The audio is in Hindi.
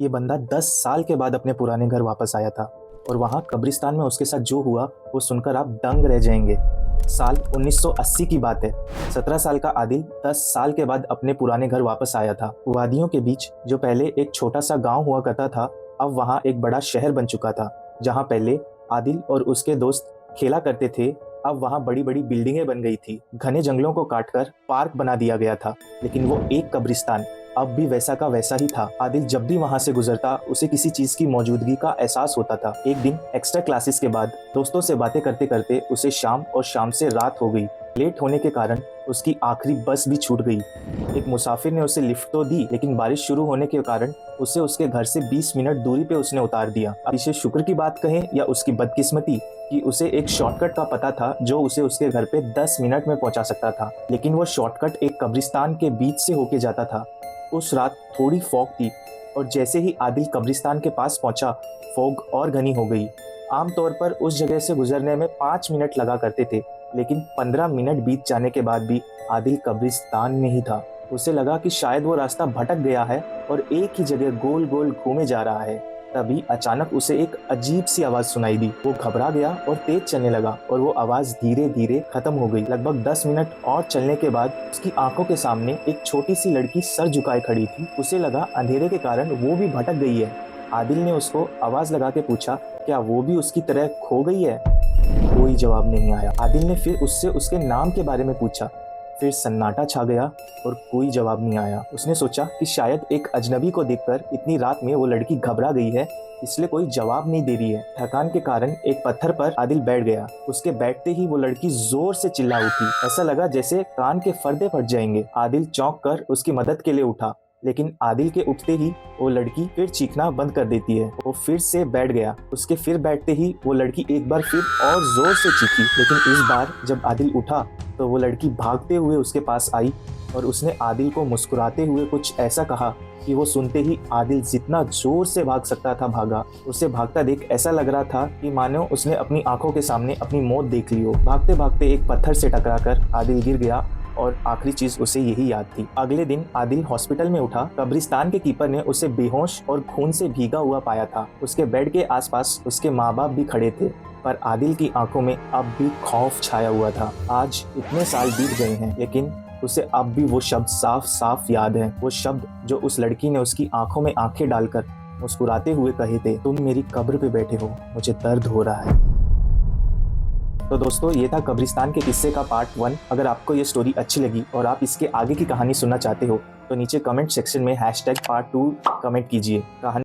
ये बंदा 10 साल के बाद अपने पुराने घर वापस आया था और वहाँ कब्रिस्तान में उसके साथ जो हुआ वो सुनकर आप दंग रह जाएंगे। साल 1980 की बात है। 17 साल का आदिल 10 साल के बाद अपने पुराने घर वापस आया था। वादियों के बीच जो पहले एक छोटा सा गांव हुआ करता था, अब वहाँ एक बड़ा शहर बन चुका था। जहाँ पहले आदिल और उसके दोस्त खेला करते थे, अब वहाँ बड़ी बड़ी बिल्डिंगें बन गई थी। घने जंगलों को काटकर पार्क बना दिया गया था, लेकिन वो एक कब्रिस्तान अब भी वैसा का वैसा ही था। आदिल जब भी वहां से गुजरता उसे किसी चीज की मौजूदगी का एहसास होता था। एक दिन एक्स्ट्रा क्लासेस के बाद दोस्तों से बातें करते करते उसे शाम और शाम से रात हो गई। लेट होने के कारण उसकी आखिरी बस भी छूट गई। एक मुसाफिर ने उसे लिफ्ट तो दी, लेकिन बारिश शुरू होने के कारण उसे उसके घर से 20 मिनट दूरी पे उसने उतार दिया। अब इसे शुक्र की बात कहें या उसकी बदकिस्मती कि उसे एक शॉर्टकट का पता था जो उसे उसके घर पे 10 मिनट में पहुंचा सकता था, लेकिन वो शॉर्टकट एक कब्रिस्तान के बीच से होके जाता था। उस रात थोड़ी फॉग थी और जैसे ही आदिल कब्रिस्तान के पास पहुंचा, फॉग और घनी हो गई। आमतौर पर उस जगह से गुजरने में 5 मिनट लगा करते थे, लेकिन 15 मिनट बीत जाने के बाद भी आदिल कब्रिस्तान में ही था। उसे लगा कि शायद वो रास्ता भटक गया है और एक ही जगह गोल गोल घूमे जा रहा है। तभी अचानक उसे एक अजीब सी आवाज सुनाई दी। वो घबरा गया और तेज चलने लगा और वो आवाज धीरे धीरे खत्म हो गई। लगभग 10 मिनट और चलने के बाद उसकी आंखों के सामने एक छोटी सी लड़की सर झुकाए खड़ी थी। उसे लगा अंधेरे के कारण वो भी भटक गई है। आदिल ने उसको आवाज लगा के पूछा, क्या वो भी उसकी तरह खो गई है? कोई जवाब नहीं आया। आदिल ने फिर उससे उसके नाम के बारे में पूछा। फिर सन्नाटा छा गया और कोई जवाब नहीं आया। उसने सोचा कि शायद एक अजनबी को देखकर इतनी रात में वो लड़की घबरा गई है, इसलिए कोई जवाब नहीं दे रही है। थकान के कारण एक पत्थर पर आदिल बैठ गया। उसके बैठते ही वो लड़की जोर से चिल्ला उठी। ऐसा लगा जैसे कान के पर्दे फट जाएंगे। आदिल चौंक कर उसकी मदद के लिए उठा, लेकिन आदिल के उठते ही वो लड़की फिर चीखना बंद कर देती है। वो फिर से बैठ गया। उसके फिर बैठते ही वो लड़की एक बार फिर और जोर से चीखी, लेकिन इस बार जब आदिल उठा तो वो लड़की भागते हुए उसके पास आई और उसने आदिल को मुस्कुराते हुए कुछ ऐसा कहा कि वो सुनते ही आदिल जितना जोर से भाग सकता था भागा। उसे भागता देख ऐसा लग रहा था कि मानो उसने अपनी आंखों के सामने अपनी मौत देख ली हो। भागते भागते एक पत्थर से टकराकर आदिल गिर गया और आखिरी चीज उसे यही याद थी। अगले दिन आदिल हॉस्पिटल में उठा। कब्रिस्तान के कीपर ने उसे बेहोश और खून से भीगा हुआ पाया था। उसके बेड के आसपास उसके माँ बाप भी खड़े थे, पर आदिल की आंखों में अब भी खौफ छाया हुआ था। आज इतने साल बीत गए हैं, लेकिन उसे अब भी वो शब्द साफ साफ याद हैं। वो शब्द जो उस लड़की ने उसकी आंखों में आंखें डालकर मुस्कुराते हुए कहे थे, तुम मेरी कब्र पे बैठे हो, मुझे दर्द हो रहा है। तो दोस्तों, ये था कब्रिस्तान के किस्से का पार्ट 1। अगर आपको ये स्टोरी अच्छी लगी और आप इसके आगे की कहानी सुनना चाहते हो तो नीचे कमेंट सेक्शन में #part2 कमेंट कीजिए। कहानी